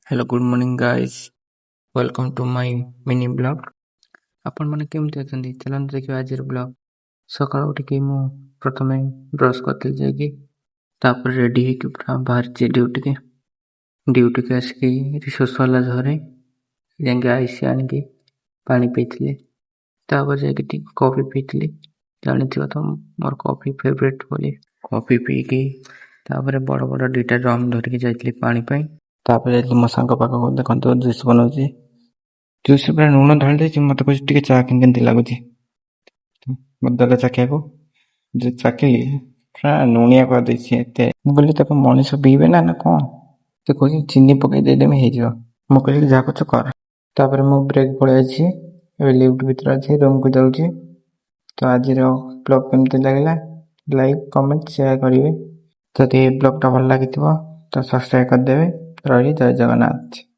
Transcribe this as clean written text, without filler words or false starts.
Hello, good morning, guys. Welcome to my mini blog. ଆପଣ ମାନେ କେମିତି ଅଛନ୍ତି? ଚାଲନ୍ତୁ ଦେଖିବା ଆଜିର ବ୍ଲଗ। ସକାଳୁ ଉଠିକି ମୁଁ ପ୍ରଥମେ ବ୍ରସ୍ କରିଥିଲି ଯାଇକି, ତାପରେ ରେଡ଼ି ହେଇକି ପୁରା ବାହାରିଛି ଡ୍ୟୁଟିକି ଆସିକି ଶୋଷ ହେଲା ଜୋରରେ, ଯାଇକି ଆଇସି ଆଣିକି ପାଣି ପିଇଥିଲି, ତାପରେ ଯାଇକି ଟିକେ କଫି ପିଇଥିଲି। ଜାଣିଥିବ ତ ମୋର କଫି ଫେଭରେଟ୍ ବୋଲି। କଫି ପିଇକି ତାପରେ ବଡ଼ ବଡ଼ ଦୁଇଟା ଡ୍ରମ୍ ଧରିକି ଯାଇଥିଲି ପାଣି ପାଇଁ। ତାପରେ ଯାଇଥିଲି ମୋ ସାଙ୍ଗ ପାଖକୁ, ଦେଖନ୍ତୁ ଜୁସ୍ ବନାଉଛି। ଜୁସ୍ ପୁରା ଲୁଣ ଢାଳି ଦେଇଛି। ମୋତେ କହୁଛି ଟିକେ ଚା କେମିତି ଲାଗୁଛି, ମୋତେ ଦେଲା ଚାଖିବାକୁ। ଯେ ଚାଖିଲି ପୁରା ଲୁଣିଆ କରିଦେଇଛି ଏତେ। ମୁଁ କହିଲି ତାକୁ ମଣିଷ ପିଇବେ ନା କ'ଣ? ସେ କହୁଛି ଚିନି ପକେଇ ଦେଇଦେମି ହେଇଯିବ। ମୁଁ କହିଲି ଯାହା କରୁଛ କର। ତାପରେ ମୁଁ ବ୍ରେକ୍ ପଳେଇ ଆସିଛି, ଏବେ ଲିଫ୍ଟ ଭିତରେ ଅଛି, ରୁମ୍କୁ ଯାଉଛି। ତ ଆଜିର ବ୍ଲଗ୍ କେମିତି ଲାଗିଲା ଲାଇକ୍ କମେଣ୍ଟ ସେୟାର କରିବେ। ଯଦି ଏ ବ୍ଲଗ୍ଟା ଭଲ ଲାଗିଥିବ ତ ସବସ୍କ୍ରାଇବ୍ କରିଦେବେ। ରହିଲି, ଜୟ ଜଗନ୍ନାଥ।